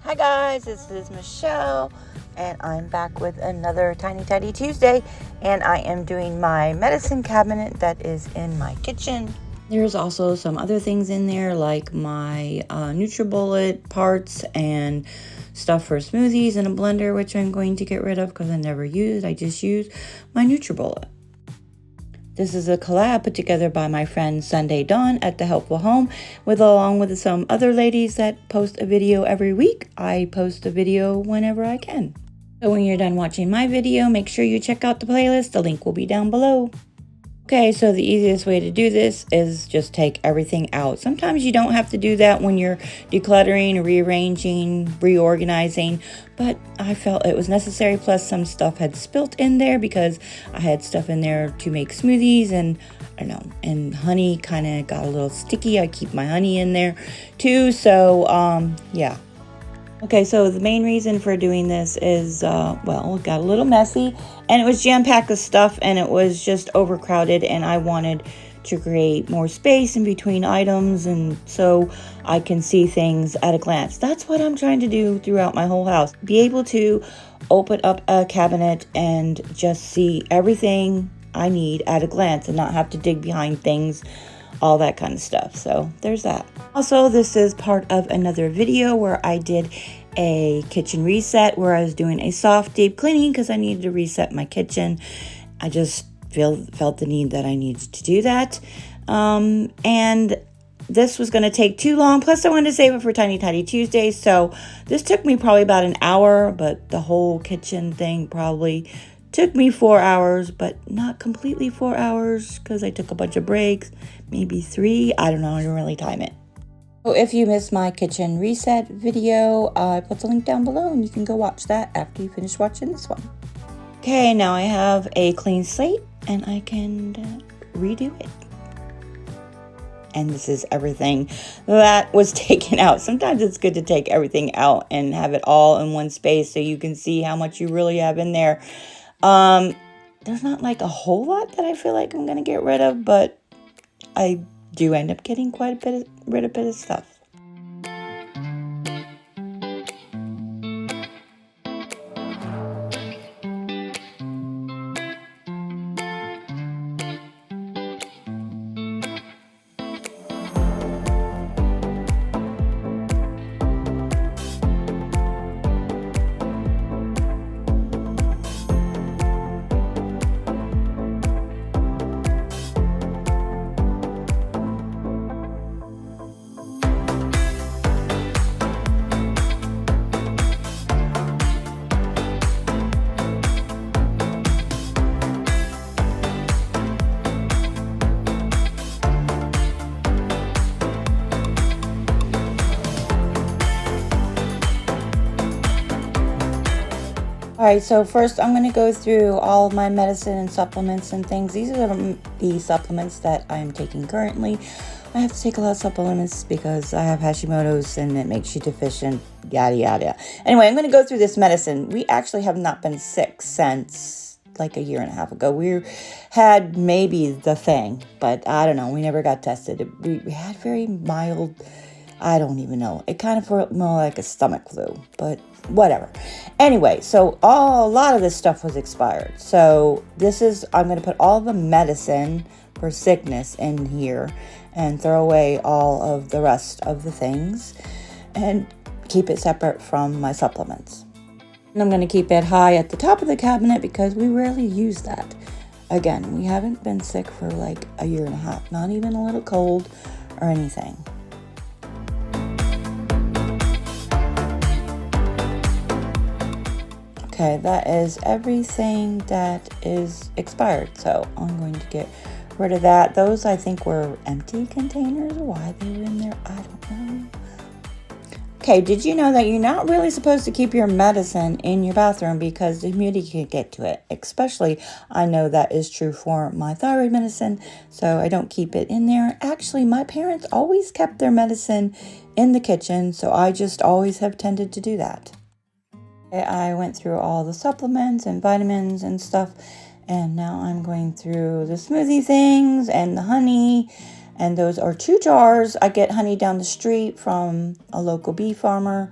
Hi guys, this is Michelle and I'm back with another Tiny Tidy Tuesday, and I am doing my medicine cabinet that is in my kitchen. There's also some other things in there like my NutriBullet parts and stuff for smoothies and a blender, which I'm going to get rid of because I never used. I just use my NutriBullet. This is a collab put together by my friend Sunday Dawn at The Helpful Home, along with some other ladies that post a video every week. I post a video whenever I can. So when you're done watching my video, make sure you check out the playlist. The link will be down below. Okay, so the easiest way to do this is just take everything out. Sometimes you don't have to do that when you're decluttering, rearranging, reorganizing, but I felt it was necessary. Plus some stuff had spilt in there because I had stuff in there to make smoothies, and I don't know, and honey kind of got a little sticky. I keep my honey in there too, so yeah. Okay, so the main reason for doing this is, well, it got a little messy, and it was jam-packed with stuff, and it was just overcrowded, and I wanted to create more space in between items, and so I can see things at a glance. That's what I'm trying to do throughout my whole house. Be able to open up a cabinet and just see everything I need at a glance and not have to dig behind things, all that kind of stuff. So there's that. Also, this is part of another video where I did a kitchen reset, where I was doing a soft deep cleaning because I needed to reset my kitchen. I just felt the need that I needed to do that. And this was going to take too long. Plus, I wanted to save it for Tiny Tidy Tuesday. So this took me probably about an hour, but the whole kitchen thing probably took me 4 hours, but not completely 4 hours because I took a bunch of breaks, maybe 3. I don't know. I didn't really time it. So if you missed my kitchen reset video, I put the link down below and you can go watch that after you finish watching this one. Okay, now I have a clean slate and I can redo it. And this is everything that was taken out. Sometimes it's good to take everything out and have it all in one space so you can see how much you really have in there. There's not like a whole lot that I feel like I'm going to get rid of, but I do end up getting quite a bit of stuff. Alright, so first I'm going to go through all of my medicine and supplements and things. These are the supplements that I'm taking currently. I have to take a lot of supplements because I have Hashimoto's and it makes you deficient, yada yada. Anyway, I'm going to go through this medicine. We actually have not been sick since like a year and a half ago. We had maybe the thing, but I don't know. We never got tested. We had very mild, I don't even know. It kind of felt more like a stomach flu, but whatever. Anyway, so a lot of this stuff was expired. So I'm going to put all the medicine for sickness in here and throw away all of the rest of the things and keep it separate from my supplements. And I'm going to keep it high at the top of the cabinet because we rarely use that. Again, we haven't been sick for like a year and a half, not even a little cold or anything. Okay, that is everything that is expired, so I'm going to get rid of that. Those I think were empty containers. Why they were in there, I don't know. Okay, did you know that you're not really supposed to keep your medicine in your bathroom because the humidity can get to it? Especially, I know that is true for my thyroid medicine, so I don't keep it in there. Actually, my parents always kept their medicine in the kitchen, so I just always have tended to do that. I went through all the supplements and vitamins and stuff, and now I'm going through the smoothie things and the honey, and those are 2 jars. I get honey down the street from a local bee farmer.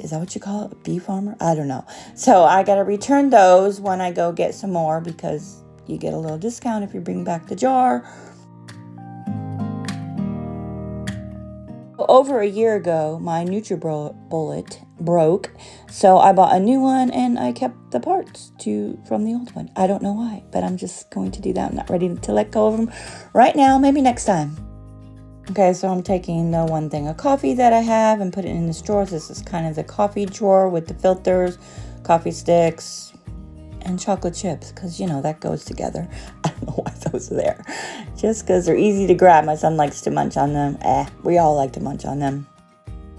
Is that what you call it? A beef armor? I don't know. So I got to return those when I go get some more because you get a little discount if you bring back the jar. Over a year ago, my NutriBullet broke, so I bought a new one and I kept the parts from the old one. I don't know why, but I'm just going to do that. I'm not ready to let go of them right now. Maybe next time. Okay, so I'm taking the one thing of coffee that I have and put it in this drawer. This is kind of the coffee drawer with the filters, coffee sticks, and chocolate chips, because, you know, that goes together. I don't know why those are there. Just because they're easy to grab. My son likes to munch on them. We all like to munch on them.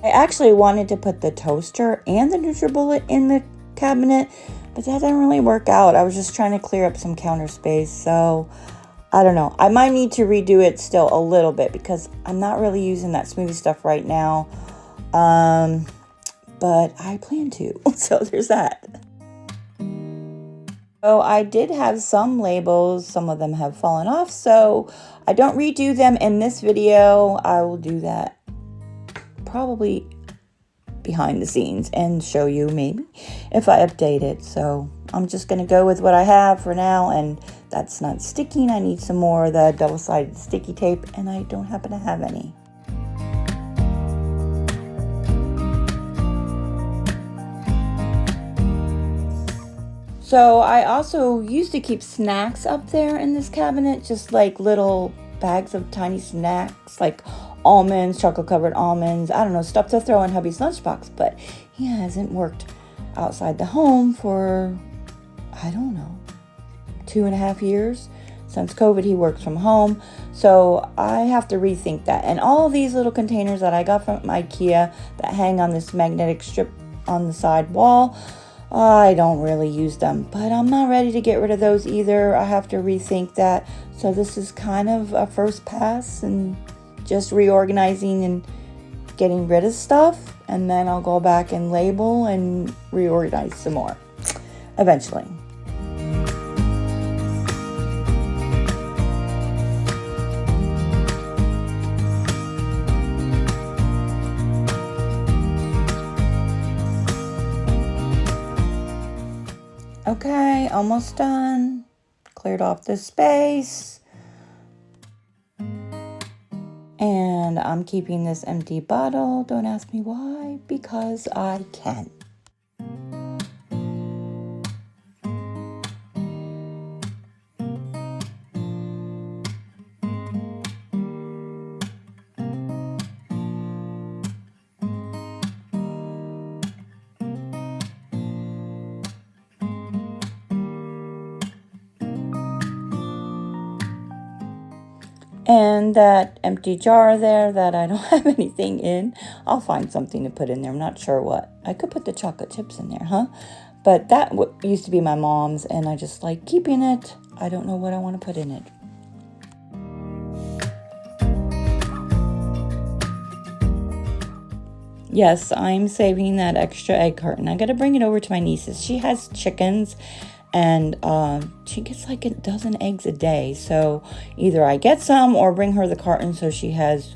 I actually wanted to put the toaster and the NutriBullet in the cabinet, but that didn't really work out. I was just trying to clear up some counter space, so I don't know. I might need to redo it still a little bit because I'm not really using that smoothie stuff right now. But I plan to. So there's that. So I did have some labels. Some of them have fallen off. So I don't redo them in this video. I will do that probably behind the scenes and show you maybe if I update it. So I'm just going to go with what I have for now, and that's not sticking. I need some more of the double-sided sticky tape, and I don't happen to have any. So I also used to keep snacks up there in this cabinet, just like little bags of tiny snacks, like almonds, chocolate-covered almonds, I don't know, stuff to throw in hubby's lunchbox, but he hasn't worked outside the home for, I don't know, 2.5 years. Since COVID, he works from home, so I have to rethink that. And all these little containers that I got from IKEA that hang on this magnetic strip on the side wall, I don't really use them, but I'm not ready to get rid of those either. I have to rethink that. So this is kind of a first pass and just reorganizing and getting rid of stuff, and then I'll go back and label and reorganize some more eventually. Okay, almost done. Cleared off the space. And I'm keeping this empty bottle. Don't ask me why, because I can. And that empty jar there that I don't have anything in, I'll find something to put in there. I'm not sure what. I could put the chocolate chips in there, huh? But that used to be my mom's, and I just like keeping it. I don't know what I want to put in it. Yes, I'm saving that extra egg carton. I got to bring it over to my niece's. She has chickens, and she gets like 12 eggs a day. So either I get some or bring her the carton so she has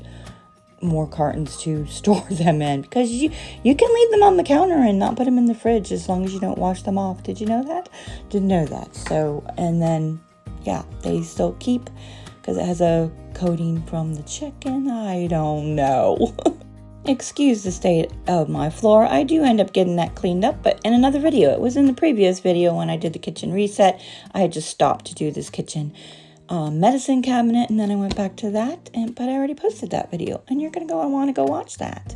more cartons to store them in. Because you can leave them on the counter and not put them in the fridge as long as you don't wash them off. Did you know that? Didn't know that. So, and then, yeah, they still keep because it has a coating from the chicken. I don't know. Excuse the state of my floor. I do end up getting that cleaned up, but in another video. It was in the previous video when I did the kitchen reset. I had just stopped to do this kitchen medicine cabinet, and then I went back to that, but I already posted that video, and you're going to want to go watch that.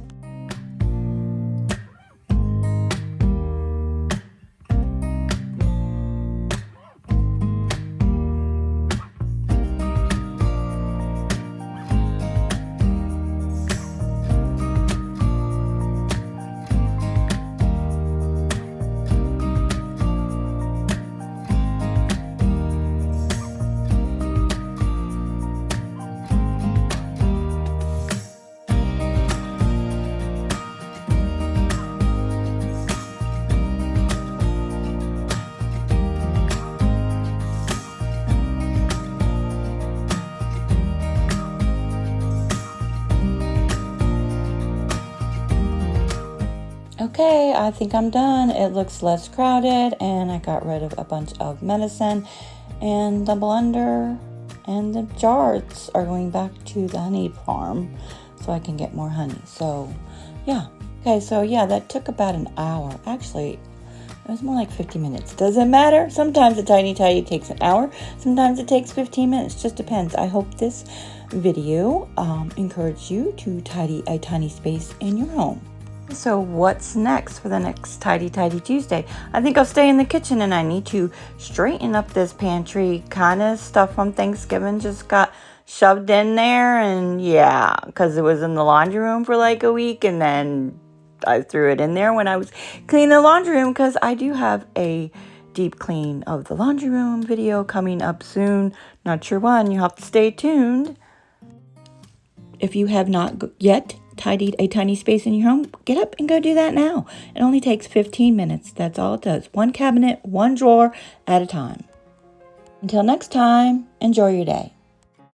Okay, I think I'm done. It looks less crowded, and I got rid of a bunch of medicine, and the blender and the jars are going back to the honey farm so I can get more honey. So yeah. Okay, so yeah, that took about an hour. Actually, it was more like 50 minutes. Doesn't matter. Sometimes a tiny tidy takes an hour. Sometimes it takes 15 minutes. Just depends. I hope this video encouraged you to tidy a tiny space in your home. So what's next for the next Tidy Tuesday? I think I'll stay in the kitchen, and I need to straighten up this pantry. Kind of stuff from Thanksgiving just got shoved in there, and yeah, because it was in the laundry room for like a week, and then I threw it in there when I was cleaning the laundry room, because I do have a deep clean of the laundry room video coming up soon. Not sure when. You have to stay tuned. If you have not yet tidied a tiny space in your home, get up and go do that now. It only takes 15 minutes. That's all it does. One cabinet, one drawer at a time. Until next time, enjoy your day.